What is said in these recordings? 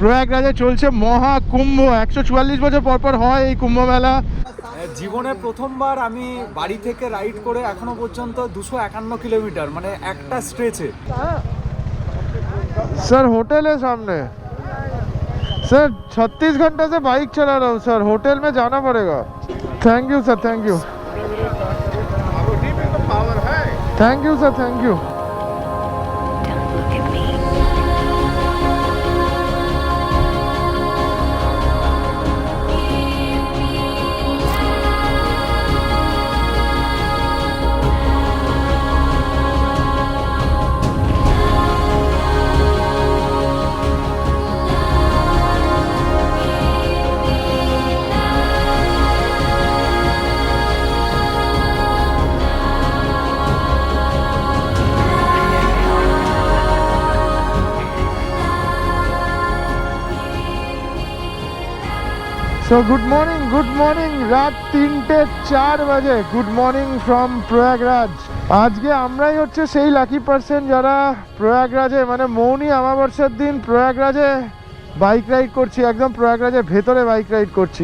প্রয়াগরাজে চলছে মহাকুম্ভ। 144 বছর পর পর হয় এই কুম্ভ মেলা। জীবনে প্রথমবার আমি বাড়ি থেকে রাইড করে এখনো পর্যন্ত 251 किलोमीटर মানে একটা স্ট্রেচে। सर होटल है सामने। सर 36 घंटे से बाइक चला रहा हूँ सर, होटल में जाना पड़ेगा। Thank you sir, thank you, thank you sir, thank you. So good morning, रात 3:04 बजे। Good morning from Prayagraj. আজকে আমরাই হচ্ছে সেই লাকি পার্সন যারা প্রয়াগরাজে মানে মৌনী অমাবস্যার দিন প্রয়াগরাজে বাইক রাইড করছি, একদম প্রয়াগরাজের ভেতরে বাইক রাইড করছি।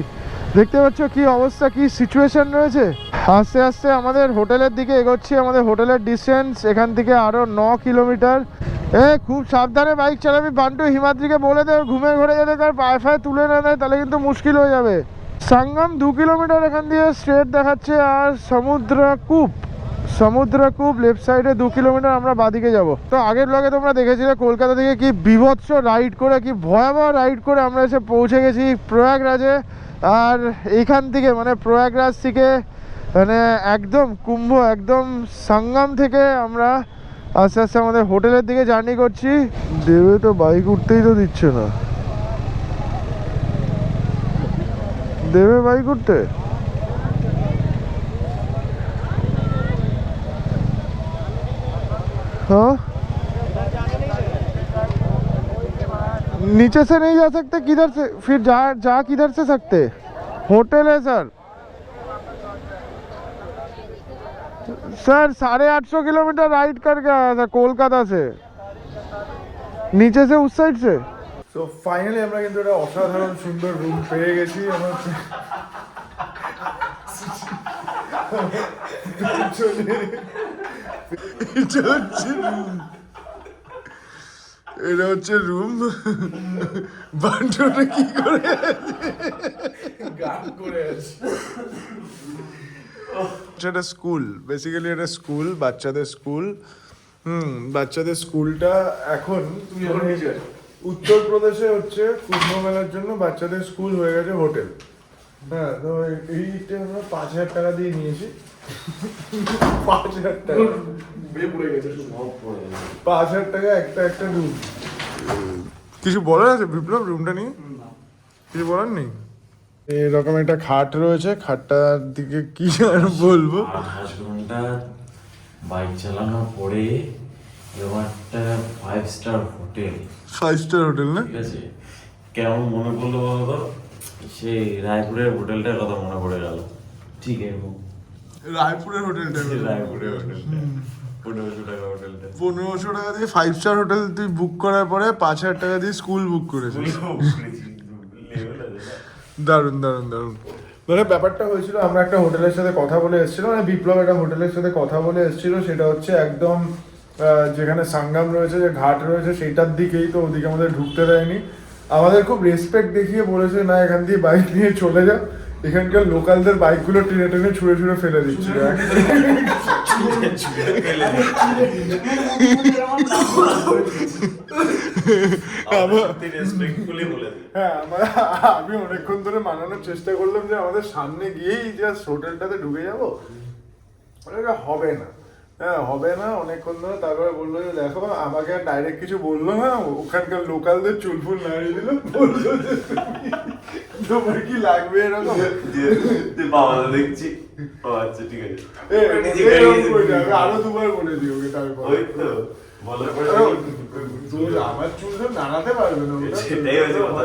দেখতে পাচ্ছ কি অবস্থা, কি সিচুয়েশন রয়েছে। আস্তে আস্তে আমাদের হোটেলের দিকে এগোচ্ছি। আমাদের হোটেলের ডিস্টেন্স এখান থেকে আরও 9 কিলোমিটার। খুব সাবধানে বাইক চালাবি বান্টু, হিমাদ্রিকে বলে দে ঘুমে ঘরে যেতে, তার পায়ে ফায়ে তুলে না দেয়, তাহলে কিন্তু মুশকিল হয়ে যাবে। সঙ্গম 2 কিলোমিটার এখান দিয়ে স্ট্রেট দেখাচ্ছে, আর সমুদ্রকূপ লেফট সাইডে 2 কিলোমিটার আমরা বাদিকে যাব। তো আগের ব্লগে তোমরা দেখেছিলে কলকাতা থেকে কি বিভৎস রাইড করে, কি ভয়াবহ রাইড করে আমরা এসে পৌঁছে গেছি প্রয়াগরাজে। আর এইখান থেকে মানে প্রয়াগরাজ থেকে মানে একদম কুম্ভ, একদম সঙ্গম থেকে আমরা আস্তে আস্তে আমাদের হোটেলের দিকে জার্নি করছি। দেবে তো বাইক উঠতেই তো দিচ্ছে না, দেবে বাইক উঠতে। हाँ नीचे से नहीं जा सकते, किधर से फिर जा किधर से सकते? होटल है सर। सर 850 किलोमीटर राइड करके आया था कोलकाता से, नीचे से उस साइड से। সো ফাইনালি আমরা কিন্তু একটা অসাধারণ সুন্দর রুম পেয়ে গেছি। আমার এটা হচ্ছে রুম। বান্টুটা কি করে গান করে আছে। এটা স্কুল, বেসিক্যালি এটা স্কুল, বাচ্চাদের স্কুল। বাচ্চাদের স্কুলটা এখন উত্তরপ্রদেশে হচ্ছে কুম্ভ মেলার জন্য বাচ্চাদের স্কুল হয়ে গেছে হোটেল। হ্যাঁ, তো এইটা আমরা 5,000 টাকা দিয়ে নিয়েছি। 5,000 টাকা 5,000 টাকা একটা রুম। কিছু বলার আছে বিপ্লব রুমটা নিয়ে? কিছু বলার নেই? এরকম একটা খাট রয়েছে, খাটটার দিকে কি আর বলবো। 8 ঘন্টা বাইক চালানোর পরে একটা 5 স্টার হোটেল, 5 স্টার হোটেল না? ঠিক আছে, কেমন মনে পড়লো বলতো, সেই রায়পুরের হোটেলটার কথা মনে পড়ে গেল। ঠিক আছে, রায়পুরের হোটেলটা, রায়পুরের হোটেলটা 1500 টাকা হোটেলটা, 1500 টাকা দিয়ে 5 স্টার হোটেল তুই বুক করার পরে 5,000 টাকা দিয়ে স্কুল বুক করেছিস। দারুণ দারুণ দারুণ। মানে ব্যাপারটা হয়েছিল, আমরা একটা হোটেলের সাথে কথা বলে এসেছিলাম, মানে বিপ্লব একটা হোটেলের সাথে কথা বলে এসেছিল। সেটা হচ্ছে একদম যেখানে সাঙ্গাম রয়েছে, যে ঘাট রয়েছে সেইটার দিকেই। তো ওদিকে আমাদের ঢুকতে দেয়নি। আমাদের খুব রেসপেক্ট দেখিয়ে বলেছে না এখান দিয়ে বাইক নিয়ে চলে যা। এখানকার লোকালদের বাইকগুলো টেনে টেনে ছুঁড়ে ছুঁড়ে ফেলে দিচ্ছিল। হ্যাঁ, আমি অনেকক্ষণ ধরে মানানোর চেষ্টা করলাম যে আমাদের সামনে গিয়েই জাস্ট হোটেলটাতে ঢুকে যাবো, হবে না। হ্যাঁ, হবে না অনেকক্ষণ ধরে। তারপরে বললো যে দেখো, আমাকে আর ডাইরেক্ট কিছু বললো না, ওখানকার লোকালদের চুলফুল নাড়িয়ে দিল, বললো যে তোমার কি লাগবে এরকম। দেখছি আচ্ছা ঠিক আছে, আরো 2বার বলে দিই ওকে। তারপর আমার চুল তো নাড়াতে পারবে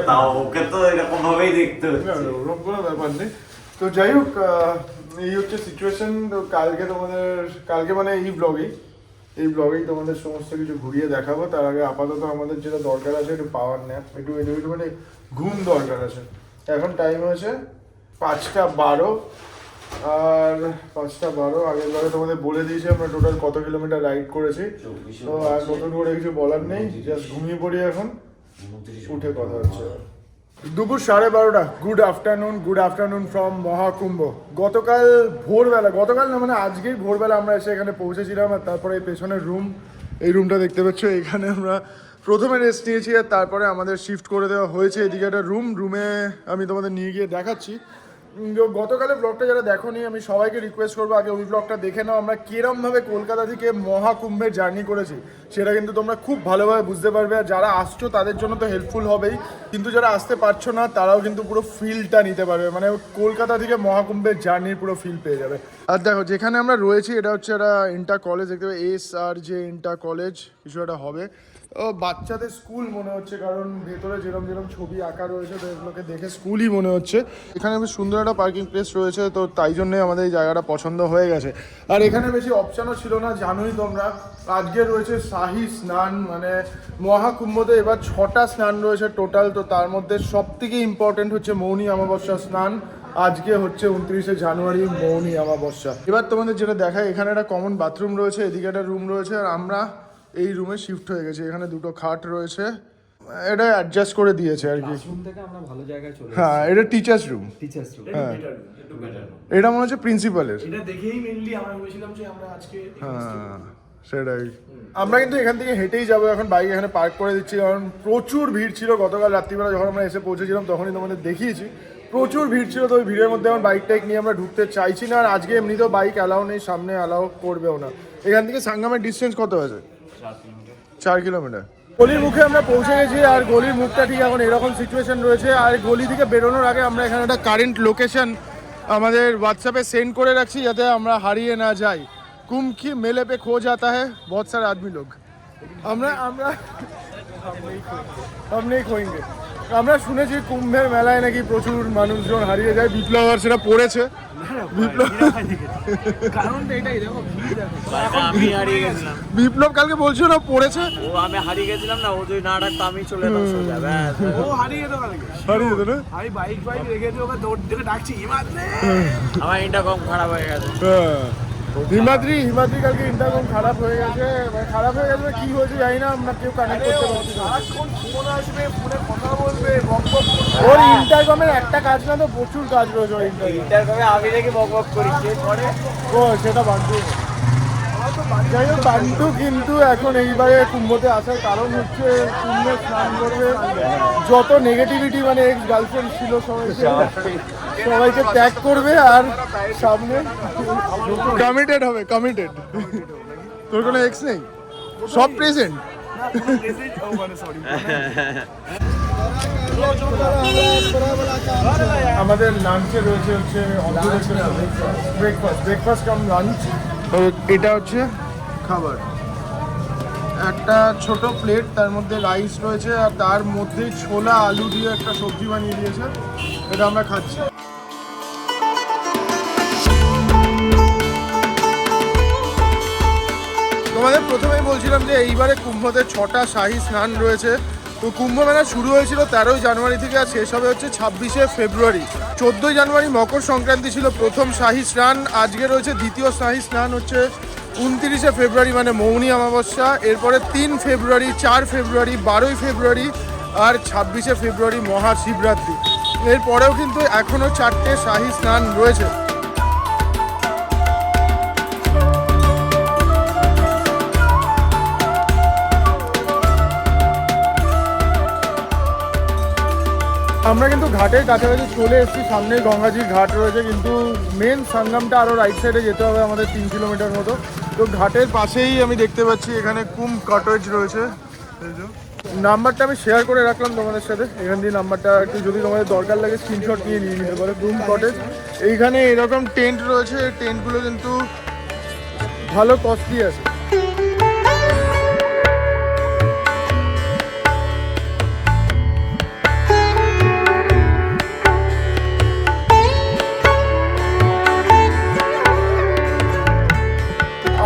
না, ওকে তো এরকম ভাবেই দেখতে হচ্ছে, ওরকম কোনো ব্যাপার নেই। তো যাই হোক, এই হচ্ছে সিচুয়েশন। তো কালকে মানে এই ব্লগেই এই ব্লগেই তোমাদের সমস্ত কিছু ঘুরিয়ে দেখাবো। তার আগে আপাতত আমাদের যেটা দরকার আছে একটু পাওয়ার ন্যাপ, একটু মানে ঘুম দরকার আছে। এখন টাইম হয়েছে 5:12, আর 5:12 আগের বারে তোমাদের বলে দিয়েছি আমরা টোটাল কত কিলোমিটার রাইড করেছি। তো আর নতুন করে কিছু বলার নেই, জাস্ট ঘুমিয়ে পড়ি এখন, উঠে কথা হচ্ছে। দুপুর 12:30, গুড আফটারনুন ফ্রম মহাকুম্ভ। গতকাল না মানে আজকেই ভোরবেলা আমরা এসে এখানে পৌঁছেছিলাম। আর তারপরে এই পেছনের এই রুমটা দেখতে পাচ্ছ, এখানে আমরা প্রথমে রেস্ট নিয়েছি আর তারপরে আমাদের শিফট করে দেওয়া হয়েছে এদিকে একটা রুমে আমি তোমাদের নিয়ে গিয়ে দেখাচ্ছি। গতকালের ব্লগটা যারা দেখোনি আমি সবাইকে রিকোয়েস্ট করবো আগে ওই ব্লগটা দেখে নাও। আমরা কিরমভাবে কলকাতা থেকে মহাকুম্ভের জার্নি করেছি সেটা কিন্তু তোমরা খুব ভালোভাবে বুঝতে পারবে। আর যারা আসছো তাদের জন্য তো হেল্পফুল হবেই, কিন্তু যারা আসতে পারছো না তারাও কিন্তু পুরো ফিলটা নিতে পারবে, মানে কলকাতা থেকে মহাকুম্ভের জার্নির পুরো ফিল পেয়ে যাবে। আর দেখো যেখানে আমরা রয়েছি এটা হচ্ছে একটা ইন্টার কলেজ, দেখতে পাবে SRJ ইন্টার কলেজ কিছু একটা হবে। ও বাচ্চাদের স্কুল মনে হচ্ছে, কারণ ভেতরে যেরকম ছবি আঁকা রয়েছে তো এগুলোকে দেখে স্কুলই মনে হচ্ছে। এখানে বেশ সুন্দর একটা পার্কিং প্লেস রয়েছে, তো তাই জন্যই আমাদের এই জায়গাটা পছন্দ হয়ে গেছে। আর এখানে বেশি অপশানও ছিল না, জানোই তোমরা। আজকে রয়েছে শাহী স্নান, মানে মহাকুম্ভতে এবার 6টা স্নান রয়েছে টোটাল। তো তার মধ্যে সব থেকে ইম্পর্টেন্ট হচ্ছে মৌনী অমাবস্যা স্নান। আজকে হচ্ছে 29শে জানুয়ারি মৌনী অমাবস্যা। এবার তোমাদের যেটা দেখায়, এখানে একটা কমন বাথরুম রয়েছে, এদিকে একটা রুম রয়েছে, আর আমরা এই রুমে শিফট হয়ে গেছে। এখানে দুটো খাট রয়েছে, এটা অ্যাডজাস্ট করে দিয়েছে আর কি। রুম থেকে আমরা ভালো জায়গায় চলে হ্যাঁ, এটা টিচার্স রুম। হ্যাঁ, এটা মনে হচ্ছে প্রিন্সিপালের। এটা দেখেই মেইনলি আমরা বলেছিলাম যে আমরা আজকে হ্যাঁ সেটাই। আমরা কিন্তু এখান থেকে হেঁটেই যাবো এখন, বাইক এখানে পার্ক করে দিচ্ছি কারণ প্রচুর ভিড় ছিল। গতকাল রাত্রিবেলা যখন আমরা এসে পৌঁছেছিলাম তখনই তোমাদের দেখিয়েছি প্রচুর ভিড় ছিল। তো ওই ভিড়ের মধ্যে আমার বাইক টাইক নিয়ে আমরা ঢুকতে চাইছি না। আর আজকে এমনিতেও বাইক অ্যালাউ নেই, সামনে অ্যালাউ করবেও না। এখান থেকে সাঙ্গামের ডিস্টেন্স কত আছে? 4 কিলোমিটার। গলির মুখে আমরা পৌঁছে গেছি, আর গলির মুখটা ঠিক এখন এরকম সিচুয়েশন রয়েছে। আর গলি থেকে বেরোনোর আগে আমরা এখানে একটা কারেন্ট লোকেশন আমাদের হোয়াটসঅ্যাপে সেন্ড করে রাখছি যাতে আমরা হারিয়ে না যাই। कुंभ की मेले पे खो जाता है बहुत सारे आदमी लोग। আমরা नहीं खोएंगे। আমরা শুনেছি কুম্ভের মেলায় নাকি প্রচুর মানুষজন হারিয়ে যায়। বিপ্লব আর সেটা পড়েছে। বিপ্লব কালকে বলছিল না পড়েছে। ও আমি হারিয়ে গেছিলাম না, ও যদি না ডাকতো আমি চলে যেতাম সোজা। ও হারিয়ে যেত কালকে, হারিয়ে যেত না। আমি বাইক রেখেছি, ওকে দৌড় দেখে ডাকছি হিমাদ্রি। আমার ইন্টারকম খারাপ হয়ে গেছে। হিমাদ্রি কালকে ইন্টারকম খারাপ হয়ে গেছে। খারাপ হয়ে গেছে কি হয়েছে জানি না, আমরা কেউ কানেক্ট করতে পারছি না। সারাক্ষণ ফোন আসবে, ফোনে কথা বলবে, বকবক করবে। ওর ইন্টারকমের একটা কাজ না তো প্রচুর কাজ রয়েছে ওর ইন্টারকমে আমি দেখি বক করি, কে করে ও সেটা বান্টু। যাই হোক বান্টু কিন্তু এখন এইবারে কুম্ভতে আসার কারণ হচ্ছে কুম্ভে স্নান করবে, যত নেগেটিভিটি মানে এক্স গার্লফ্রেন্ড ছিল সবাইকে ত্যাগ করবে আর সামনে কমিটেড হবে। তোর কোনো এক্স নেই, সব প্রেজেন্ট। আমাদের লাঞ্চে রয়েছে হচ্ছে ব্রেকফাস্ট কাম লাঞ্চ। এটা হচ্ছে খাবার, একটা ছোট প্লেট, তার মধ্যে রাইস রয়েছে আর তার মধ্যে ছোলা আলু দিয়ে একটা সবজি বানিয়ে দিয়েছে, এটা আমরা খাচ্ছি। তোমাদের প্রথমেই বলছিলাম যে এইবারে কুম্ভতে 6টা শাহী স্নান রয়েছে। তো কুম্ভ মেলা শুরু হয়েছিল 13 জানুয়ারি থেকে, আর শেষ হবে হচ্ছে 26শে ফেব্রুয়ারি। 14 জানুয়ারি মকর সংক্রান্তি ছিল প্রথম শাহী স্নান। আজকে রয়েছে দ্বিতীয় শাহী স্নান, হচ্ছে 29শে ফেব্রুয়ারি মানে মৌনী অমাবস্যা। এরপরে 3 ফেব্রুয়ারি, 4 ফেব্রুয়ারি, 12 ফেব্রুয়ারি আর 26শে ফেব্রুয়ারি মহাশিবরাত্রি। এরপরেও কিন্তু এখনও 4টে শাহী স্নান রয়েছে। আমরা কিন্তু ঘাটের কাছাকাছি চলে এসেছি, সামনে গঙ্গাজির ঘাট রয়েছে, কিন্তু মেন সঙ্গমটা আরও রাইট সাইডে যেতে হবে আমাদের 3 কিলোমিটার মতো। তো ঘাটের পাশেই আমি দেখতে পাচ্ছি এখানে কুম্ভ কটেজ রয়েছে। নাম্বারটা আমি শেয়ার করে রাখলাম তোমাদের সাথে, এখান দিয়ে নাম্বারটা একটু যদি তোমাদের দরকার লাগে স্ক্রিনশট নিয়ে নিতে পারো। কুম্ভ কটেজ, এইখানে এরকম টেন্ট রয়েছে, টেন্টগুলো কিন্তু ভালো কস্টলি আছে।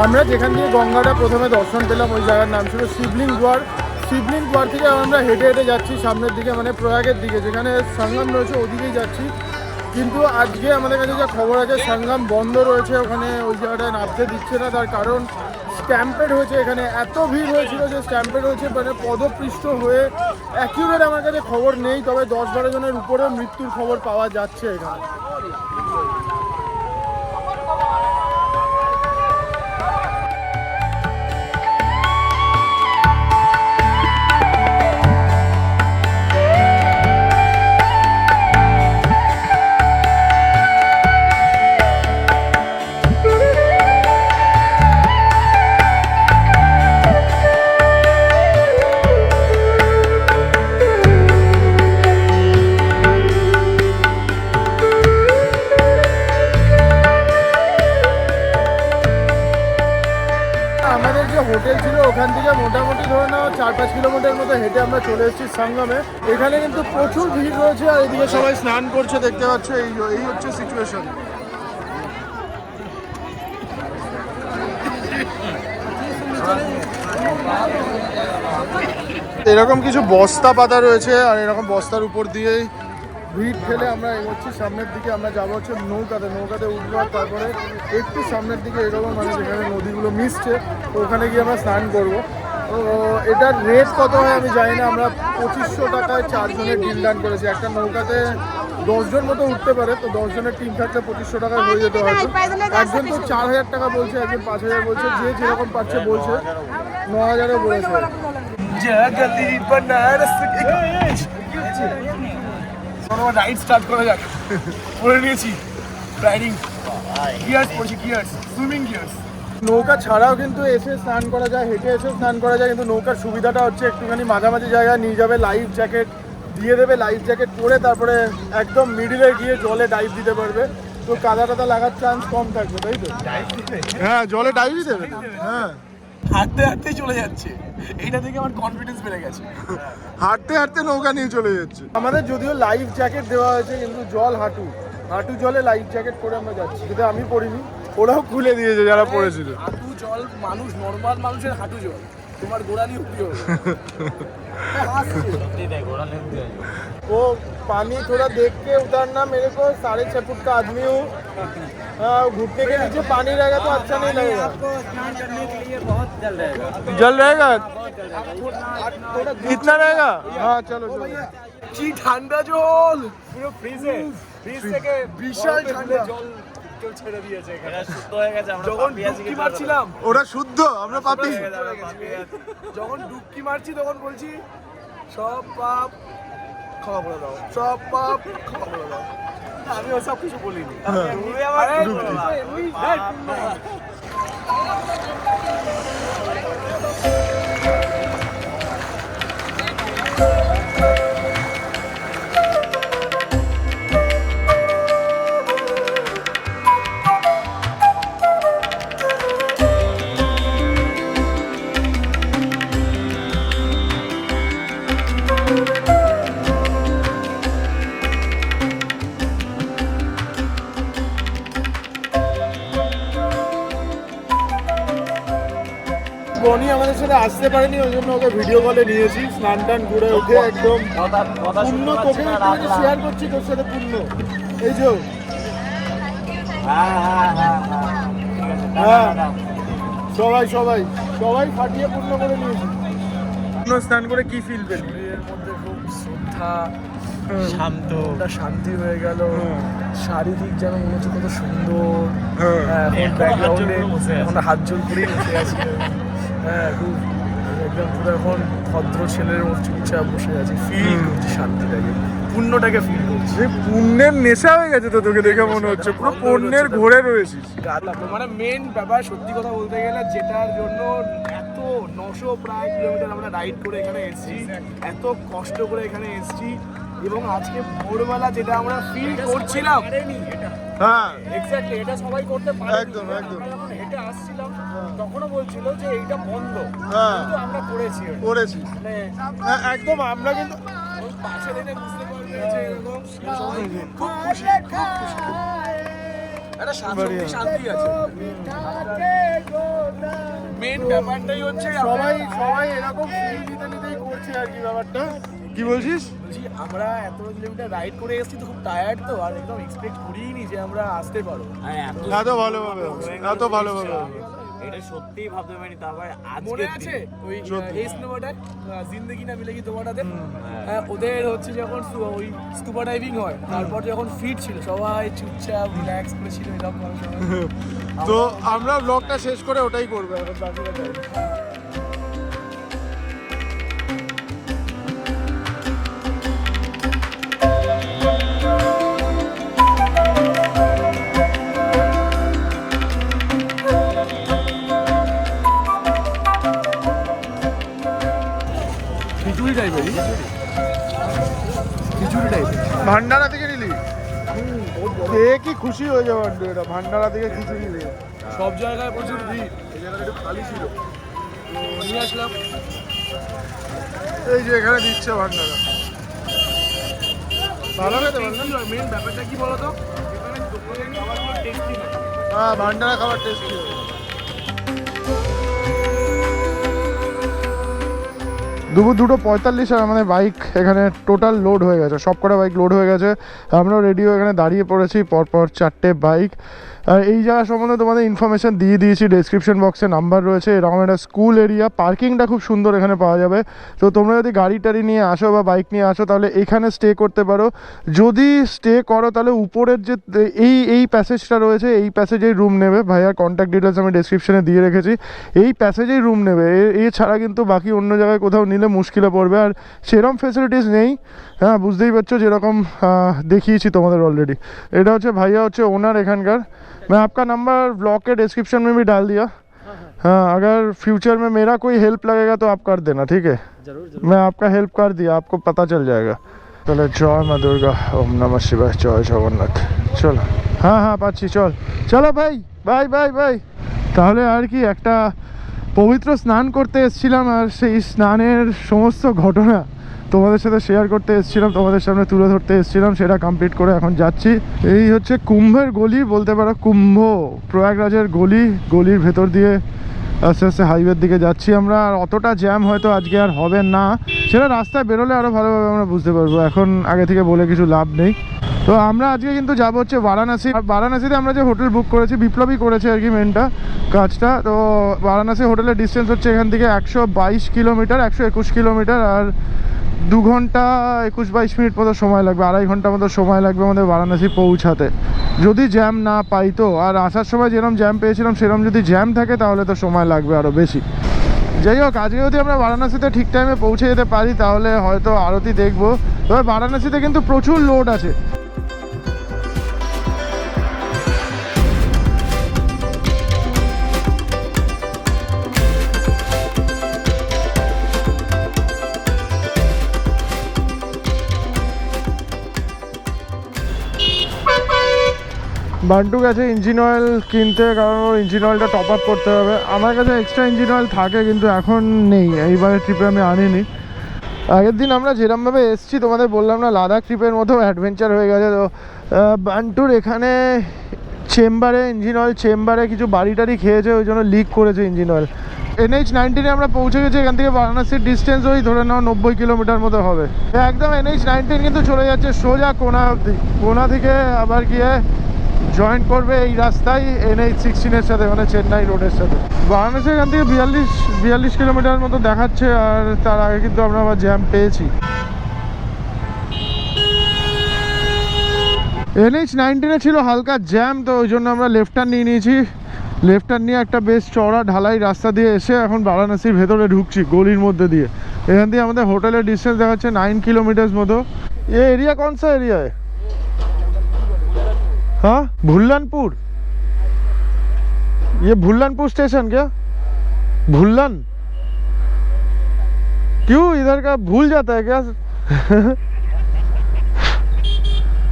আমরা যেখান দিয়ে গঙ্গাটা প্রথমে দর্শন পেলাম ওই জায়গার নাম ছিল শিবলিঙ্গ দ্বার। শিবলিঙ্গ দ্বার থেকে আমরা হেঁটে হেঁটে যাচ্ছি সামনের দিকে, মানে প্রয়াগের দিকে, যেখানে সঙ্গম রয়েছে ওদিকেই যাচ্ছি। কিন্তু আজকে আমাদের কাছে যা খবর আছে সঙ্গম বন্ধ রয়েছে, ওখানে ওই জায়গাটায় নামতে দিচ্ছে না। তার কারণ স্ট্যাম্পেড হয়েছে, এখানে এত ভিড় হয়েছিল যে স্ট্যাম্পেড হয়েছে, মানে পদপৃষ্ট হয়ে। অ্যাকিউরেট আমার কাছে খবর নেই, তবে 10-12 জনের উপরেও মৃত্যুর খবর পাওয়া যাচ্ছে এখানে। আমাদের যে হোটেল ছিল ওখান থেকে মোটামুটি ধরে নাও 4-5 কিলোমিটার মতো হেঁটে আমরা চলে এসেছি সঙ্গমে। এখানে কিন্তু প্রচুর ভিড় রয়েছে, আর এদিকে সবাই স্নান করছে, দেখতে পাচ্ছ। এই হচ্ছে সিচুয়েশন। এরকম কিছু বস্তা পাতা রয়েছে, আর এরকম বস্তার উপর দিয়েই ভিড় ঠেলে আমরা এগোচ্ছি সামনের দিকে। আমরা যাবো হচ্ছে নৌকাতে উঠবো, আর তারপরে একটু সামনের দিকে এরকম, মানে যেখানে নদীগুলো মিশছে ওখানে গিয়ে আমরা স্নান করবো। তো এটার রেট কত হয় আমি জানি না। আমরা 2500 টাকায় 4 জনের ডিল ডান করেছি। একটা নৌকাতে 10 জন মতো উঠতে পারে, তো 10 জনের টিম থাকলে 2500 টাকায় হয়ে যেতে হয়তো। একজন তো 4000 টাকা বলছে, একজন 5000 বলছে, যে যেরকম পাচ্ছে বলছে। 9000ও বলেছে। রাইড স্টার্ট করা যাক। পরে নিয়েছি রাইডিং গিয়ার্স, পড়ছি গিয়ার্স, সুইমিং গিয়ার্স। নৌকা ছাড়াও কিন্তু এসে স্নান করা যায়, হেঁটে এসেও স্নান করা যায়। কিন্তু নৌকার সুবিধাটা হচ্ছে একটুখানি মাঝামাঝি জায়গায় নিয়ে যাবে, লাইফ জ্যাকেট দিয়ে দেবে, লাইফ জ্যাকেট পরে তারপরে একদম মিডিলে গিয়ে জলে ডাইভ দিতে পারবে। তো কাদা টাদা লাগার চান্স কম থাকবে, তাই তো? হ্যাঁ, জলে ডাইভই দেবে। হ্যাঁ, হাঁটতে হাঁটতেই চলে যাচ্ছে, এইটা থেকে আমার কনফিডেন্স বেড়ে গেছে। হাঁটতে হাঁটতে নৌকা নিয়ে চলে যাচ্ছে। আমাদের যদিও লাইফ জ্যাকেট দেওয়া হয়েছে, কিন্তু জল হাঁটু জলে লাইফ জ্যাকেট পরে আমরা যাচ্ছি, কিন্তু আমি পরিনি, ওরাও খুলে দিয়েছে যারা পড়েছিল। হাঁটু জল মানুষ, নর্মাল মানুষের হাঁটু জল, তোমার গোড়ালি উঠতে হবে। वो पानी थोड़ा देख के उतारना मेरे को, 6.5 फुट का आदमी हूँ। घुटने के नीचे पानी रहेगा तो अच्छा नहीं लगेगा। आपको स्नान करने के लिए बहुत जल रहेगा। जल रहेगा कितना रहेगा? हाँ चलो चलो। কি ঠান্ডা জল, পুরো ফ্রিজ থেকে বিশাল ঠান্ডা জল ছেড়ে দিয়েছে এখানে। এটা শুদ্ধ হয়ে গেছে, আমরা যখন পাপিয়া ডুবকি মারছিলাম, ওরা শুদ্ধ, আমরা পাপি। যখন ডুবকি মারছি তখন বলছি সব পাপ ক্ষমা করে দাও, সব পাপ ক্ষমা করে দাও। আমি ওসব কিছু বলিনি। আরে, এমনি, বনি আমাদের সাথে আসতে পারেনি, ওই জন্য ওকে ভিডিও কলে নিয়েছি। স্নান টান করে উঠে একদম পূর্ণ, তোকে একটু শেয়ার করছি তোর সাথে পূর্ণ। এই যে হ্যাঁ, সবাই সবাই সবাই ফাটিয়ে পূর্ণ করে নিয়েছি। পূর্ণ স্নান করে কি ফিল পেলি? এর মধ্যে খুব শ্রদ্ধা, শান্ত, একটা শান্তি হয়ে গেল। শারীরিক যেন মনে হচ্ছে কত সুন্দর। হ্যাঁ, এখন ব্যাকগ্রাউন্ডে এখন হাত জোর করেই বসে আছি। হ্যাঁ, খুব একদম পুরো এখন ভদ্র ছেলের মতো চুপচাপ বসে আছি, ফিল করছি শান্তিটাকে, পুণ্যটাকে ফিল করছি। পুণ্যের নেশা হয়ে গেছে তো তোকে দেখে মনে হচ্ছে, পুরো পুণ্যের ঘোরে রয়েছিস। মানে মেন ব্যাপার, সত্যি কথা বলতে গেলে, যেটার জন্য এত 900 প্রায় কিলোমিটার আমরা রাইড করে এখানে এসেছি, এত কষ্ট করে এখানে এসেছি, এবং আজকে ভোরবেলা যেটা আমরা ফিল করছিলাম, হ্যাঁ এক্স্যাক্টলি এটা সবাই করতে পারে। একদম, একদম। আমরা যখন হেঁটে আসছিলাম তখনও বলছিল যে এইটা বন্ধ, হ্যাঁ। কিন্তু আমরা করেছি ওটা। করেছিস মানে একদম। আমরা কিন্তু ওই পাশে দেখে বুঝতে পারবে যে এরকম সবাই খুব খুশি, খুব খুশি। একটা শান্তি আছে। মেন ব্যাপারটাই হচ্ছে সবাই এরকম ফিল নিতে নিতেই করছে আর কি ব্যাপারটা। কি বলছিস? বলছি আমরা এত কিলোমিটার রাইড করে এসেছি তো খুব টায়ার্ড তো, আর একদম এক্সপেক্ট করিনি যে আমরা আসতে পারবো। আর এত ভালোভাবে এটা সত্যিই ভাবতে পারিনি, তারপরে মনে আজকে আছে ওই এই স্নোবোটা জিন্দেগি না মিলেগি তোমাটাতে, ওদের হচ্ছে যখন ওই স্কুবা ডাইভিং হয়, তারপর যখন ফিট ছিল সবাই চুপচাপ রিল্যাক্স করে ছিল এরকম ভাবে সবাই। তো আমরা ব্লগটা শেষ করে ওটাই করবো এখন বাকিটা time। খিচুড়ি টাইপের খিচুড়ি টাইপের ভান্ডারা থেকে নিলি? এ কি খুশি হয়ে যাবে এটা, ভান্ডারা থেকে খিচুড়ি নিয়ে। সব জায়গায় প্রচুর ভিড়, এই জায়গাটা একটু খালি ছিল তো নিয়ে আসলাম। এই যে এখানে দিচ্ছে ভান্ডারা, ভালো খেতে বললাম। মেন ব্যাপারটা কি বলতো, এখানে দোকানের খাবারগুলো টেস্টি না। হ্যাঁ, ভান্ডারা খাবার টেস্টি। দুপুর 2:45 আর আমাদের বাইক এখানে টোটাল লোড হয়ে গেছে, সব কটা বাইক লোড হয়ে গেছে। আমরাও রেডিও এখানে দাঁড়িয়ে পড়েছি, পরপর 4টে বাইক। আর এই জায়গা সম্বন্ধে তোমাদের ইনফরমেশান দিয়ে দিয়েছি, ডেসক্রিপশন বক্সে নাম্বার রয়েছে। এরকম একটা স্কুল এরিয়া, পার্কিংটা খুব সুন্দর এখানে পাওয়া যাবে। তো তোমরা যদি গাড়ি টাড়ি নিয়ে আসো বা বাইক নিয়ে আসো তাহলে এখানে স্টে করতে পারো। যদি স্টে করো তাহলে উপরের যে এই প্যাসেজটা রয়েছে, এই প্যাসেজেই রুম নেবে। ভাইয়ার কন্ট্যাক্ট ডিটেলস আমি ডেসক্রিপশনে দিয়ে রেখেছি। এই প্যাসেজেই রুম নেবে, এছাড়া কিন্তু বাকি অন্য জায়গায় কোথাও নিলে মুশকিলে পড়বে। আর সেরকম ফেসিলিটিস নেই, হ্যাঁ বুঝতেই পারছো, যেরকম দেখিয়েছি তোমাদের অলরেডি। এটা হচ্ছে ভাইয়া হচ্ছে ওনার এখানকার। मैं आपका नंबर ब्लॉग के डिस्क्रिप्शन में भी डाल दिया। हाँ, अगर फ्यूचर में मेरा कोई हेल्प लगेगा तो आप कर देना, ठीक है? जरूर मैं आपका हेल्प कर दिया, आपको पता चल जाएगा। चलो, जय माँ दुर्गा, ओम नमः शिवाय, जय जगन्नाथ। चलो, हाँ हाँ পাচ্ছি, চলো ভাই, বাই বাই বাই। তাহলে আর কি, একটা পবিত্র স্নান করতে এসেছিলাম, আর সেই স্নানের সমস্ত ঘটনা তোমাদের সাথে শেয়ার করতে এসেছিলাম, তোমাদের সামনে তুলে ধরতে এসেছিলাম, সেটা কমপ্লিট করে এখন যাচ্ছি। এই হচ্ছে কুম্ভের গলি বলতে পারো, কুম্ভ প্রয়াগরাজের গলির ভেতর দিয়ে আস্তে আস্তে হাইওয়ের দিকে যাচ্ছি আমরা। আর অতটা জ্যাম হয়তো আজকে আর হবে না, সেটা রাস্তায় বেরোলে আরও ভালোভাবে আমরা বুঝতে পারবো। এখন আগে থেকে বলে কিছু লাভ নেই। তো আমরা আজকে কিন্তু যাবো হচ্ছে বারাণসী। আর বারাণসীতে আমরা যে হোটেল বুক করেছি, বিপ্লবী করেছে আর কি মেনটা কাজটা। তো বারাণসী হোটেলের ডিস্টেন্স হচ্ছে এখান থেকে 122 কিলোমিটার, 121 কিলোমিটার। আর 2 ঘন্টা 21-22 মিনিট মতো সময় লাগবে, 2.5 ঘন্টা মতো সময় লাগবে আমাদের বারাণসী পৌঁছাতে, যদি জ্যাম না পাই তো। আর আসার সময় যেরকম জ্যাম পেয়েছিলাম সেরকম যদি জ্যাম থাকে তাহলে তো সময় লাগবে আরও বেশি। যাই হোক, আজকে যদি আমরা বারাণসীতে ঠিক টাইমে পৌঁছে যেতে পারি তাহলে হয়তো আরতি দেখবো। তবে বারাণসীতে কিন্তু প্রচুর লোড আছে। বান্টু গেছে ইঞ্জিন অয়েল কিনতে, কারণ ওর ইঞ্জিন অয়েলটা টপ আপ করতে হবে। আমার কাছে এক্সট্রা ইঞ্জিন অয়েল থাকে কিন্তু এখন নেই, এইবারের ট্রিপে আমি আনিনি। আগের দিন আমরা যেরমভাবে এসেছি তোমাদের বললাম না, লাদাখ ট্রিপের মতো অ্যাডভেঞ্চার হয়ে গেছে। তো বান্টুর এখানে ইঞ্জিন অয়েল চেম্বারে কিছু বাড়ি টাড়ি খেয়েছে, ওই জন্য লিক করেছে ইঞ্জিন অয়েল। NH-19 আমরা পৌঁছে গেছি। এখান থেকে বারাণসীর ডিস্টেন্স ওই ধরে নাও 90 কিলোমিটার মতো হবে। একদম NH-19 কিন্তু চলে যাচ্ছে সোজা কোনা অবধি, কোনা থেকে আবার গিয়ে জয়েন করবে এই রাস্তায় NH-16 সাথে, মানে চেন্নাই রোডের সাথে। বারাণসী এখান থেকে 42 কিলোমিটার মতো দেখাচ্ছে। আর তার আগে কিন্তু আমরা আবার জ্যাম পেয়েছি। NH-19 ছিল হালকা জ্যাম, তো ওই জন্য আমরা লেফট টার্ন নিয়ে নিয়েছি। লেফট টার্ন নিয়ে একটা বেশ চওড়া ঢালাই রাস্তা দিয়ে এসে এখন বারাণসীর ভেতরে ঢুকছি গলির মধ্যে দিয়ে। এখান দিয়ে আমাদের হোটেলের ডিস্টেন্স দেখাচ্ছে 9 কিলোমিটার মতো। ये एरिया कौन सा एरिया है? हाँ, भुल्लनपुर। ये भुल्लनपुर स्टेशन क्या? भुल्लन क्यों इधर का भूल जाता है क्या?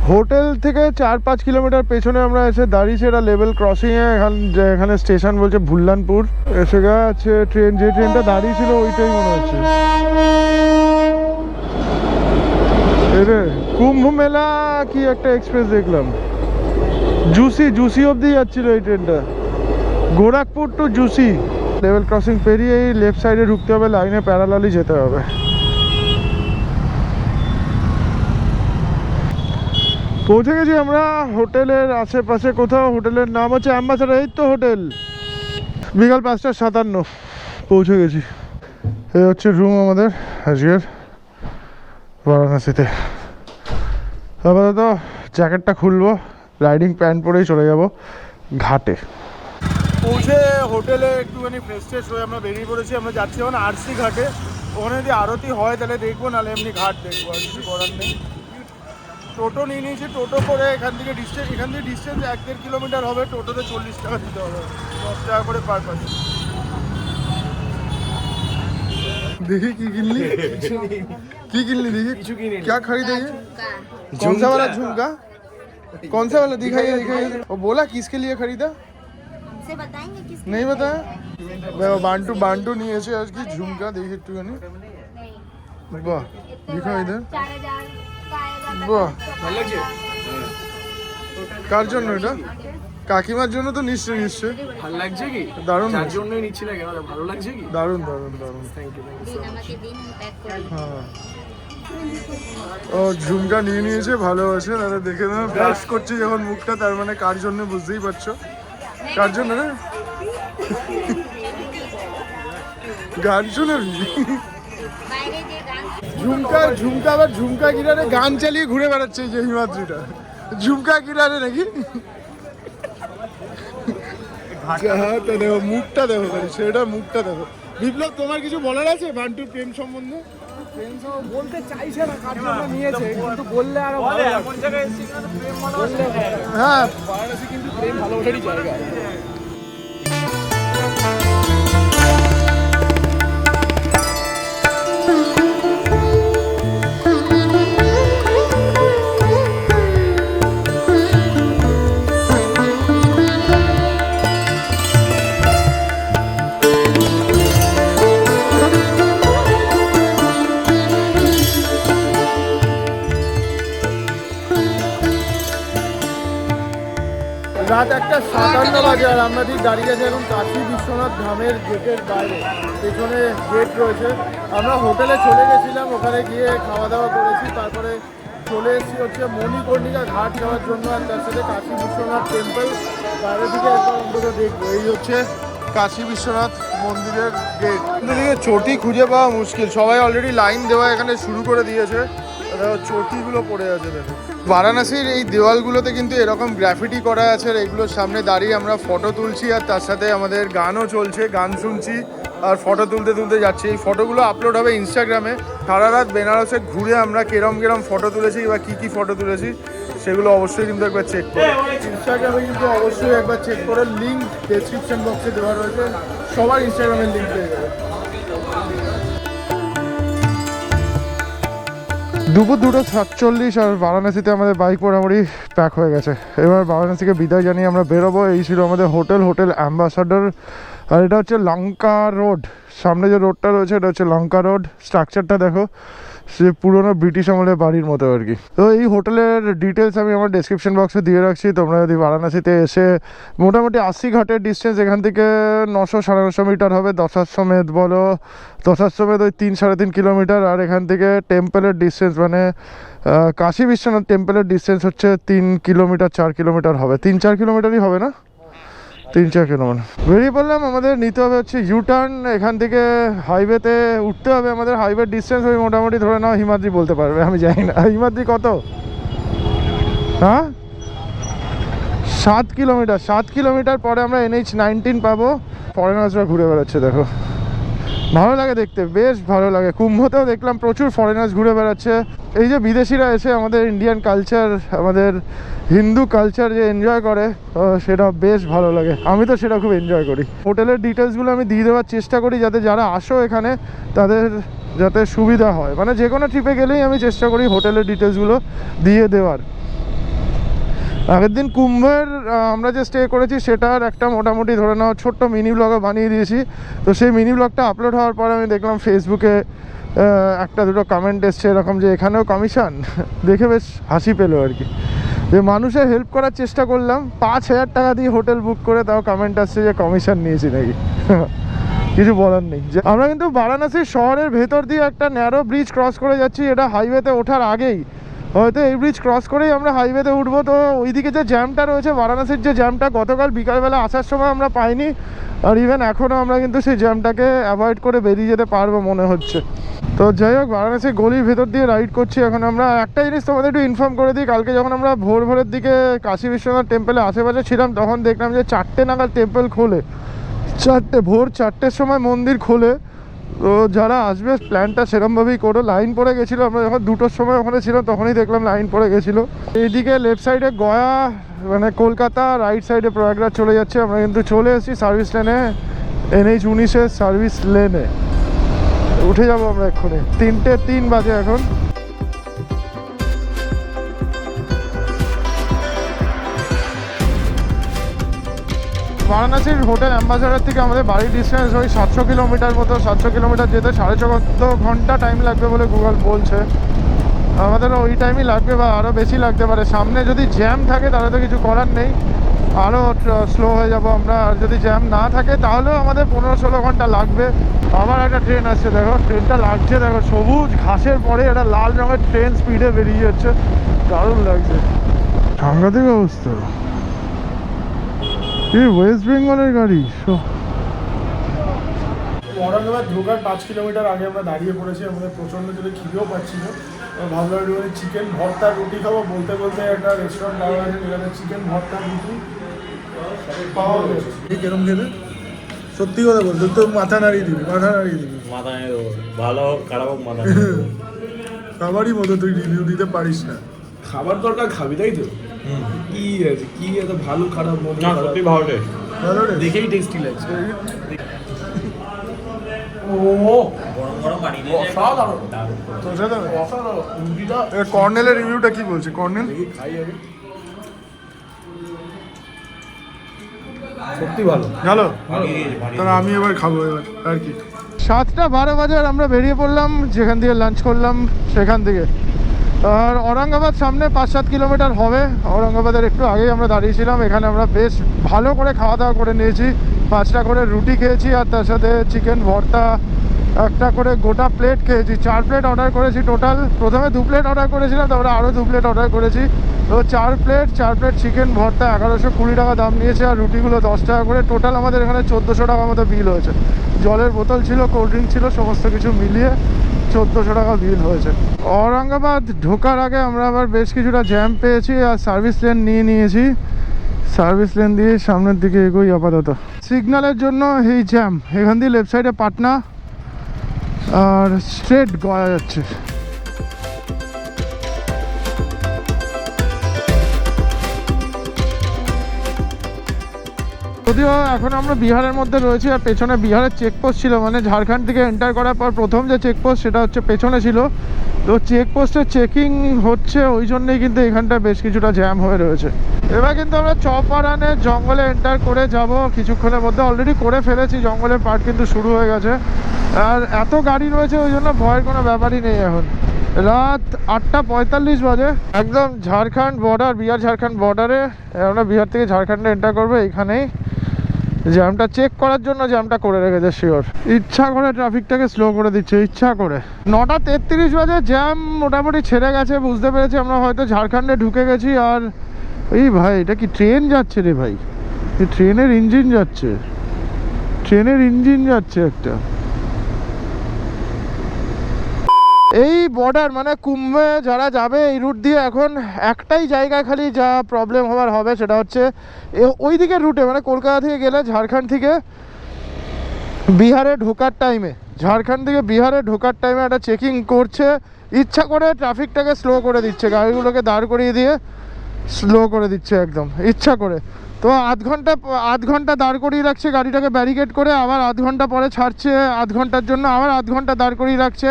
হোটেল থেকে 4-5 কিলোমিটার পেছনে আমরা এসে দাঁড়িয়েছি, এটা লেভেল ক্রসিং এ। এখানে স্টেশন বলছে ভুল্লানপুর। এসে গেছে ট্রেন, যে ট্রেনটা দাঁড়িয়ে ছিল ওইটাই মনে হচ্ছে। কুম্ভ মেলা কি একটা এক্সপ্রেস দেখলাম, জুসি অবধি যাচ্ছিল এই ট্রেনটা, গোরখপুর টু জুসি। লেভেল ক্রসিং পেরিয়ে এই লেফট সাইডে ঢুকতে হবে, লাইনে প্যারালালি যেতে হবে। পৌঁছে গেছি আমরা হোটেলের আশেপাশে কোথাও। হোটেলের নাম হচ্ছে অ্যাম্বাসাডর, এই তো হোটেল। বিকাল 5:57 পৌঁছে গেছি। এই হচ্ছে রুম আমাদের আজকের বারাণসীতে। আপাতত জ্যাকেটটা খুলবো, রাইডিং প্যান্ট পরেই চলে যাব ঘাটে। পৌঁছে হোটেলে একটুখানি ফ্রেশ ট্রেশ হয়ে আমরা বেরিয়ে পড়েছি। আমরা যাচ্ছি এখন আরসি ঘাটে। ওখানে যদি আরতি হয় তাহলে দেখবো, নাহলে এমনি ঘাট দেখবো, আর কিছু করার নেই। টোটো নিয়ে নিয়েছি, টোটো করে এখান থেকে ডিস্টেন্স 1-1.5 কিলোমিটার হবে। টোটোতে 40 টাকা দিতে হবে, 10 টাকা করে পার পার্সন। देखी की किल्ली देखी কিছু কিনে क्या खरीदे ये? कौन सा वाला झुमका? कौन सा वाला दिखाइए? वो बोला किसके लिए खरीदा? हमसे बताएंगे किस नहीं बताया। बांटू नहीं ऐसे आज की झुमका देखिए একটু জানি। वाह दिखा इधर। 4000 का आएगा। বাহ, ভালো লাগছে। কার জন্য এটা? কাকিমার জন্য তো নিশ্চয়ই। ভালো লাগছে কি? দারুণ যার লাগছে। জন্যই নিচ্ছি না কেন, ভালো লাগছে কি? দারুণ। Thank you. दिन আমাকে দিন প্যাক করে। হ্যাঁ, ও ঝুমকা নিয়ে নিয়েছে, ভালো আছে। দাদা দেখে না, ব্রাশ করছে যখন মুখটা, তার মানে কার জন্য বুঝতেই পারছো। কার জন্য না? গান শোনাবি? বাইরে যে গান ঝুমকা আবার ঝুমকা কিনারে গান চালিয়ে ঘুরে বেড়াচ্ছে এই যে হিমাদ্রিটা। ঝুমকা কিনারে নাকি? যাহাটা দেখো, মুখটা দেখো, সেটা মুখটা দেখো। বিপ্লব, তোমার কিছু বলার আছে বান্টুর প্রেম সম্বন্ধে? বলতে চাইছে না কার জন্য নিয়েছে, কিন্তু বললে আরো ভালো লাগবে। এমন জায়গায় এসেছি এখানে প্রেম মানুষ হ্যাঁ, বারাণসী কিন্তু প্রেম ভালোবাসারই জায়গা। রাত 1:57 বাজে, আর আমরা ঠিক দাঁড়িয়ে আছি এখন কাশী বিশ্বনাথ ধামের গেটের বাইরে। পেছনে গেট রয়েছে। আমরা হোটেলে চলে গেছিলাম, ওখানে গিয়ে খাওয়া দাওয়া করেছি, তারপরে চলে এসেছি হচ্ছে মণিকর্ণিকা ঘাট যাওয়ার জন্য, আর তার সাথে কাশী বিশ্বনাথ টেম্পল বাইরে থেকে একবার অন্তত দেখবো। এই হচ্ছে কাশী বিশ্বনাথ মন্দিরের গেট। এদিকে চটি খুঁজে পাওয়া মুশকিল, সবাই অলরেডি লাইন দেওয়া এখানে শুরু করে দিয়েছে। চটিগুলো পড়ে আছে দেখো। বারাণসীর এই দেওয়ালগুলোতে কিন্তু এরকম গ্রাফিটি করা আছে, আর এগুলোর সামনে দাঁড়িয়ে আমরা ফটো তুলছি, আর তার সাথে আমাদের গানও চলছে, গান শুনছি আর ফটো তুলতে যাচ্ছি। এই ফটোগুলো আপলোড হবে ইনস্টাগ্রামে। সারা রাত বেনারসে ঘুরে আমরা কেরম ফটো তুলেছি বা কী ফটো তুলেছি সেগুলো অবশ্যই কিন্তু একবার চেক করো। ইনস্টাগ্রামে কিন্তু অবশ্যই একবার চেক করে, লিঙ্ক ডেসক্রিপশন বক্সে দেওয়া রয়েছে, সবার ইনস্টাগ্রামের লিঙ্ক পেয়ে যাবে। দুপুর 2:47 আর বারাণসীতে আমাদের বাইক মোটামুটি প্যাক হয়ে গেছে। এবার বারাণসীকে বিদায় জানিয়ে আমরা বেরোবো। এই ছিল আমাদের হোটেল অ্যাম্বাসাডর, আর এটা হচ্ছে লঙ্কা রোড। সামনে যে রোডটা রয়েছে এটা হচ্ছে লঙ্কা রোড। স্ট্রাকচারটা দেখো, সে পুরোনো ব্রিটিশ আমলের বাড়ির মতো আর কি। তো এই হোটেলের ডিটেলস আমি আমার ডেসক্রিপশন বক্সে দিয়ে রাখছি। তোমরা যদি বারাণসীতে এসে, মোটামুটি 80 ঘাটের ডিস্টেন্স এখান থেকে 900-950 মিটার হবে। দশাশ্বমেধ বলো, দশাশ্বমেধ ওই 3-3.5 কিলোমিটার। আর এখান থেকে টেম্পলের ডিস্টেন্স, মানে কাশী বিশ্বনাথ টেম্পলের ডিস্টেন্স হচ্ছে 3 কিলোমিটার 4 কিলোমিটার হবে। 3-4 কিলোমিটারই হবে না, 3-4 কিলোমিটার। বেরিয়ে পড়লাম। আমাদের নিতে হবে হচ্ছে ইউটার্ন। এখান থেকে হাইওয়েতে উঠতে হবে। আমাদের হাইওয়ে ডিস্টেন্স ওই মোটামুটি ধরে নাও, হিমাদ্রি বলতে পারবে, আমি জানি না। হিমাদ্রি কত? হ্যাঁ, 7 কিলোমিটার। 7 কিলোমিটার পরে আমরা NH-19 পাবো। ফরেনার্সরা ঘুরে বেড়াচ্ছে দেখো, ভালো লাগে দেখতে, বেশ ভালো লাগে। কুম্ভতেও দেখলাম প্রচুর ফরেনার্স ঘুরে বেড়াচ্ছে। এই যে বিদেশিরা এসে আমাদের ইন্ডিয়ান কালচার, আমাদের হিন্দু কালচার যে এনজয় করে, সেটা বেশ ভালো লাগে। আমি তো সেটা খুব এনজয় করি। হোটেলের ডিটেলসগুলো আমি দিয়ে দেওয়ার চেষ্টা করি, যাতে যারা আসো এখানে তাদের যাতে সুবিধা হয়। মানে যে কোনো ট্রিপে গেলেই আমি চেষ্টা করি হোটেলের ডিটেলসগুলো দিয়ে দেওয়ার। আগের দিন কুম্ভের আমরা যে স্টে করেছি সেটার একটা মোটামুটি ধরে নাও ছোট্ট মিনি ব্লগও বানিয়ে দিয়েছি। তো সেই মিনি ব্লগটা আপলোড হওয়ার পর আমি দেখলাম ফেসবুকে একটা দুটো কমেন্ট এসছে এরকম যে এখানেও কমিশন, দেখে বেশ হাসি পেলো আর কি। যে মানুষের হেল্প করার চেষ্টা করলাম, 5,000 টাকা দিয়ে হোটেল বুক করে, তাও কমেন্ট আসছে যে কমিশন নিয়েছি নাকি। কিছু বলার নেই। যে আমরা কিন্তু বারাণসী শহরের ভেতর দিয়ে একটা ন্যারো ব্রিজ ক্রস করে যাচ্ছি, এটা হাইওয়েতে ওঠার আগেই, হয়তো এই ব্রিজ ক্রস করেই আমরা হাইওয়েতে উঠবো। তো ওইদিকে যে জ্যামটা রয়েছে, বারাণসীর যে জ্যামটা গতকাল বিকালবেলা আসার সময় আমরা পাইনি, আর ইভেন এখনও আমরা কিন্তু সেই জ্যামটাকে অ্যাভয়েড করে বেরিয়ে যেতে পারবো মনে হচ্ছে। তো যাই হোক, বারাণসী গলির ভেতর দিয়ে রাইড করছি এখন আমরা। একটা জিনিস তোমাদের একটু ইনফর্ম করে দিই, কালকে যখন আমরা ভোরের দিকে কাশী বিশ্বনাথ টেম্পলের আশেপাশে ছিলাম, তখন দেখলাম যে 4টে নাগাদ টেম্পল খোলে। ভোর 4টের সময় মন্দির খোলে। তো যারা আসবে প্ল্যানটা সেরকমভাবেই করো। লাইন পড়ে গেছিলো, আমরা যখন 2টোর সময় ওখানে ছিলাম তখনই দেখলাম লাইন পড়ে গেছিলো। এইদিকে লেফট সাইডে গয়া মানে কলকাতা, রাইট সাইডে প্রয়াগরাজ চলে যাচ্ছে। আমরা কিন্তু চলে এসেছি সার্ভিস লেনে, NH-19-এর সার্ভিস লেনে উঠে যাবো আমরা এক্ষুনি। 3:03 বাজে এখন। বারাণসীর হোটেল অ্যাম্বাসাডার থেকে আমাদের বাড়ির ডিস্টেন্স ওই 700 কিলোমিটার মতো। 700 কিলোমিটার যেতে 14.5 ঘন্টা টাইম লাগবে বলে গুগল বলছে। আমাদেরও ওই টাইমই লাগবে বা আরও বেশি লাগতে পারে। সামনে যদি জ্যাম থাকে তাহলে তো কিছু করার নেই, আরও স্লো হয়ে যাব আমরা। আর যদি জ্যাম না থাকে তাহলেও আমাদের 15-16 ঘন্টা লাগবে। আবার একটা ট্রেন আসছে, দেখো ট্রেনটা লাগছে, দেখো সবুজ ঘাসের পরে একটা লাল রঙের ট্রেন স্পিডে বেরিয়ে যাচ্ছে, দারুণ লাগছে। সাংঘাতিক অবস্থা। এই ওয়েস্ট বেঙ্গলের গাড়ি। ঔরঙ্গাবাদ ঢোকার 5 কিলোমিটার আগে আমরা দাঁড়িয়ে পড়েছি। আমাদের প্রচণ্ড জোরে খিদেও পাচ্ছিল। ভাবলাম একটু চিকেন ভর্তা রুটি খাবো। বলতে বলতে একটা রেস্টুরেন্ট পাওয়া গেছে, যেখানে চিকেন ভর্তা রুটি পাওয়া গেছে। কিরম খেতে? সত্যি কথা বলতো তো মাথা নাড়িয়ে দিবি, মাথা নাড়িয়ে দিবি। মাথা ভালো হোক খারাপ হোক মাথা খাবারই মতো তুই রিভিউ দিতে পারিস না। খাবার দরকার খাবি, তাই তো? কি আছে, কি এত ভালো খারাপ মনে না সত্যি ভালো টেস্ট, ভালো রে। দেখেই টেস্টি লাগছে। ও গরম গরম পানি দিয়ে অসাধারণ, তো সেটা অসাধারণ। রুটিটা কর্নেলের রিভিউটা কি বলছে? কর্নেল দেখি খাই আগে। সত্যি ভালো। ভালো, পানি দিয়ে পানি তাহলে আমি এবার খাবো এবার আর কি। 7:12 বাজে আর আমরা বেরিয়ে পড়লাম যেখান দিয়ে লাঞ্চ করলাম সেখান থেকে। আর ঔরঙ্গাবাদ সামনে 5-7 কিলোমিটার হবে। ঔরঙ্গাবাদের একটু আগেই আমরা দাঁড়িয়েছিলাম। এখানে আমরা বেশ ভালো করে খাওয়া দাওয়া করে নিয়েছি। 5টা করে রুটি খেয়েছি, আর তার সাথে চিকেন ভর্তা, একটা করে গোটা প্লেট খেয়েছি। 4 প্লেট অর্ডার করেছি টোটাল। প্রথমে 2 প্লেট অর্ডার করেছিলাম, তারপরে আরও 2 প্লেট অর্ডার করেছি। তো 4 প্লেট চিকেন ভর্তা 1120 টাকা দাম নিয়েছে, আর রুটিগুলো 10 টাকা করে। টোটাল আমাদের এখানে 1400 টাকা মতো বিল হয়েছে। জলের বোতল ছিল, কোল্ড ড্রিঙ্ক ছিল, সমস্ত কিছু মিলিয়ে 1400 টাকা বিল হয়েছে। ঔরঙ্গাবাদ ঢোকার আগে আমরা আবার বেশ কিছুটা জ্যাম পেয়েছি, আর সার্ভিস লেন নিয়েছি। সার্ভিস লেন দিয়ে সামনের দিকে এগোই আপাতত। সিগন্যালের জন্য এই জ্যাম। এখান দিয়ে লেফট সাইডে পাটনা আর স্ট্রেট গয়া যাচ্ছে। যদিও এখন আমরা বিহারের মধ্যে রয়েছি, আর পেছনে বিহারের চেকপোস্ট ছিল, মানে ঝাড়খণ্ড থেকে এন্টার করার পর প্রথম যে চেকপোস্ট সেটা হচ্ছে পেছনে ছিল। তো চেকপোস্টের চেকিং হচ্ছে, ওই জন্যই কিন্তু এখানটা বেশ কিছুটা জ্যাম হয়ে রয়েছে। এবার কিন্তু আমরা চপারানের জঙ্গলে এন্টার করে যাব কিছুক্ষণের মধ্যে। অলরেডি করে ফেলেছি, জঙ্গলের পার্ট কিন্তু শুরু হয়ে গেছে। আর এত গাড়ি রয়েছে ওই জন্য ভয়ের কোনো ব্যাপারই নেই। এখন রাত 8:45 বাজে, একদম ঝাড়খণ্ড বর্ডার, বিহার ঝাড়খণ্ড বর্ডারে আমরা বিহার থেকে ঝাড়খণ্ডে এন্টার করবো। এইখানেই জ্যামটা চেক করার জন্য জ্যামটা করে রেখেছে শিওর। ইচ্ছা করে ট্রাফিকটাকে স্লো করে দিচ্ছে, ইচ্ছা করে। 9:33 বাজে জ্যাম মোটামুটি ছেড়ে গেছে, বুঝতে পেরেছি আমরা হয়তো ঝাড়খণ্ডে ঢুকে গেছি। আর এই ভাই, এটা কি ট্রেন যাচ্ছে রে ভাই? এই ট্রেনের ইঞ্জিন যাচ্ছে, ট্রেনের ইঞ্জিন যাচ্ছে একটা। এই বর্ডার মানে কুম্ভে যারা যাবে এই রুট দিয়ে, এখন একটাই জায়গায় খালি যা প্রবলেম হবে সেটা হচ্ছে ওই দিকের রুটে, মানে কলকাতা থেকে গেলে ঝাড়খণ্ড থেকে বিহারে ঢোকার টাইমে, ঝাড়খণ্ড থেকে বিহারে ঢোকার টাইমে একটা চেকিং করছে। ইচ্ছা করে ট্রাফিকটাকে স্লো করে দিচ্ছে, গাড়িগুলোকে দাঁড় করিয়ে দিয়ে স্লো করে দিচ্ছে একদম ইচ্ছা করে। তো আধ ঘন্টা দাঁড় করিয়ে রাখছে গাড়িটাকে ব্যারিকেড করে, আবার আধ ঘন্টা পরে ছাড়ছে আধ ঘন্টার জন্য, আবার আধ ঘন্টা দাঁড় করিয়ে রাখছে।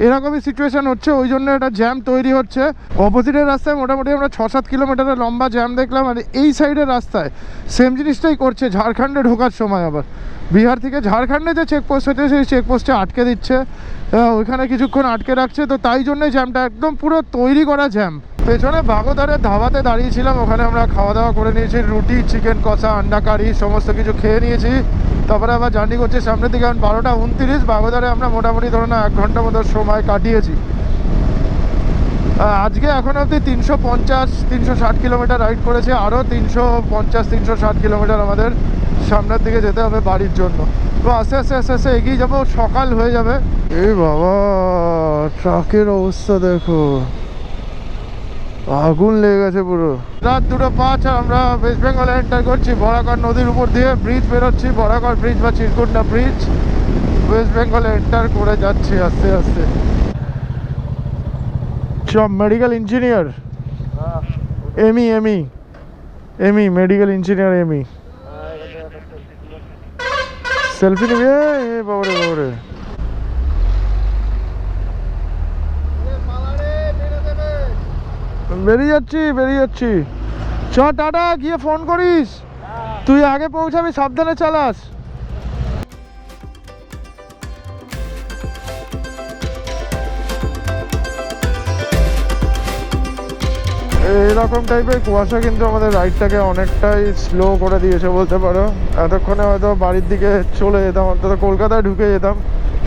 এরকমই সিচুয়েশান হচ্ছে, ওই জন্য একটা জ্যাম তৈরি হচ্ছে। অপোজিটের রাস্তায় মোটামুটি আমরা 6-7 কিলোমিটারের লম্বা জ্যাম দেখলাম, আর এই সাইডের রাস্তায় সেম জিনিসটাই করছে ঝাড়খণ্ডে ঢোকার সময়। আবার বিহার থেকে ঝাড়খণ্ডে যে চেকপোস্ট হচ্ছে সেই চেকপোস্টে আটকে দিচ্ছে, ওইখানে কিছুক্ষণ আটকে রাখছে। তো তাই জন্যই জ্যামটা একদম পুরো তৈরি করা জ্যাম। পেছনে বাগোদারের ধাবাতে দাঁড়িয়েছিলাম, ওখানে আমরা খাওয়া দাওয়া করে নিয়েছি, রুটি, চিকেন কষা, আন্ডা কারি সমস্ত কিছু খেয়ে নিয়েছি। তারপরে আবার জার্নি করছি সামনের দিকে। এখন 12:29, বাগোদারে আমরা মোটামুটি ধরুন 1 ঘন্টা মতো সময় কাটিয়েছি। আজকে এখন অবধি 350-360 কিলোমিটার রাইড করেছি, আরও 350-360 কিলোমিটার আমাদের সামনের দিকে যেতে হবে বাড়ির জন্য। তো আস্তে আস্তে আস্তে আস্তে এগিয়ে যাবো, সকাল হয়ে যাবে। এই বাবা, ট্রাকের অবস্থা দেখো, আগুন লেগে গেছে পুরো। রাত 2:05 আর আমরা ওয়েস্ট বেঙ্গলে এন্টার করছি বরাকর নদীর উপর দিয়ে। ব্রিজ বেরোচ্ছি, বরাকর ব্রিজ বা চিরকুন্ডা ব্রিজ। ওয়েস্ট বেঙ্গলে এন্টার করে যাচ্ছি আস্তে আস্তে। মেডিকেল ইঞ্জিনিয়ার এমি মেডিকেল ইঞ্জিনিয়ার এমি। সেলফি নিবি? বাবারে বাবারে, বেরিয়ে যাচ্ছি। চ টাটা, গিয়ে ফোন করিস। তুই আগে পৌঁছাবি, সাবধানে চালাস। এরকম টাইপের কুয়াশা কিন্তু আমাদের রাইডটাকে অনেকটাই স্লো করে দিয়েছে বলতে পারো। এতক্ষণে হয়তো বাড়ির দিকে চলে যেতাম, অন্তত কলকাতায় ঢুকে যেতাম।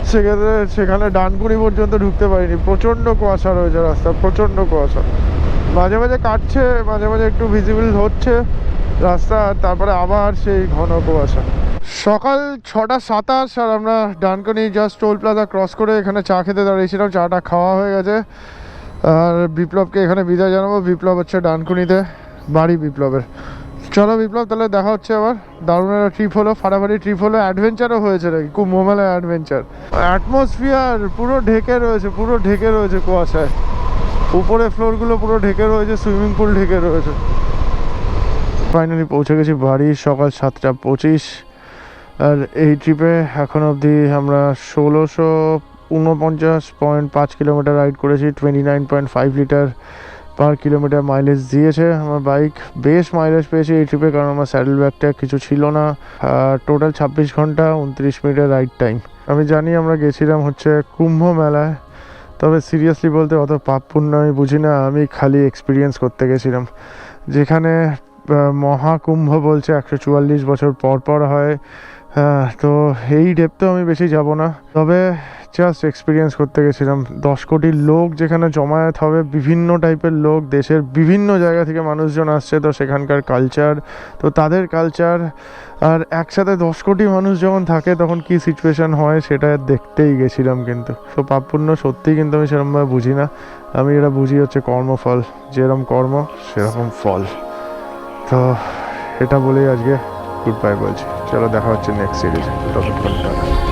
সেক্ষেত্রে সেখানে ডানকুনি পর্যন্ত ঢুকতে পারিনি, প্রচণ্ড কুয়াশা রয়েছে রাস্তা, প্রচণ্ড কুয়াশা। মাঝে মাঝে কাটছে, মাঝে মাঝে একটু ভিজিবল হচ্ছে রাস্তা, তারপরে আবার সেই ঘন কুয়াশা। সকাল 6:27 আর আমরা Dankuni just toll plaza cross করে এখানে চা খেতে দাঁড়িয়েছিলাম। চাটা খাওয়া হয়ে গেছে আর বিপ্লবকে এখানে বিদায় জানাবো। বিপ্লব হচ্ছে ডানকুনিতে বাড়ি বিপ্লবের। চলো বিপ্লব, তাহলে দেখা হচ্ছে আবার। দারুণ একটা ট্রিপ হলো, ফাটাফাটি ট্রিপ হলো, অ্যাডভেঞ্চারও হয়েছে নাকি, খুব মোমেলা অ্যাডভেঞ্চার। অ্যাটমসফিয়ার পুরো ঢেকে রয়েছে কুয়াশায়। উপরে ফ্লোরগুলো পুরো ঢেকে রয়েছে, সুইমিং পুল ঢেকে রয়েছে। ফাইনালি পৌঁছে গেছি বাড়ি, সকাল 7:25। আর এই ট্রিপে এখন অবধি আমরা 1649.5 কিলোমিটার রাইড করেছি। 29.5 লিটার পার কিলোমিটার মাইলেজ দিয়েছে আমার বাইক। বেশ মাইলেজ পেয়েছি এই ট্রিপে, কারণ আমার স্যাডেল ব্যাগটা কিছু ছিল না। টোটাল 26 ঘন্টা 29 মিনিটের রাইড টাইম। আমি জানি আমরা গেছিলাম হচ্ছে কুম্ভ মেলায়, তবে সিরিয়াসলি বলতে অত পাপ পুণ্য আমি বুঝি না। আমি খালি এক্সপিরিয়েন্স করতে গেছিলাম, যেখানে মহাকুম্ভ বলছে 144 বছর পর হয়। হ্যাঁ, তো এই ডেপতেও আমি বেশি যাব না, তবে জাস্ট এক্সপিরিয়েন্স করতে গেছিলাম। 10 কোটি লোক যেখানে জমায়েত হবে, বিভিন্ন টাইপের লোক, দেশের বিভিন্ন জায়গা থেকে মানুষজন আসছে, তো সেখানকার কালচার, তো তাদের কালচার, আর একসাথে 10 কোটি মানুষ যখন থাকে তখন কি সিচুয়েশান হয় সেটা দেখতেই গেছিলাম। কিন্তু তো পাপপুণ্য সত্যিই কিন্তু আমি সেরকমভাবে বুঝি না। আমি এটা বুঝি হচ্ছে কর্মফল, যেরকম কর্ম সেরকম ফল। তো এটা বলেই আজকে গুড বাই বলছি। চলো দেখা হচ্ছে নেক্সট সিরিজে, ততক্ষণ টাটা।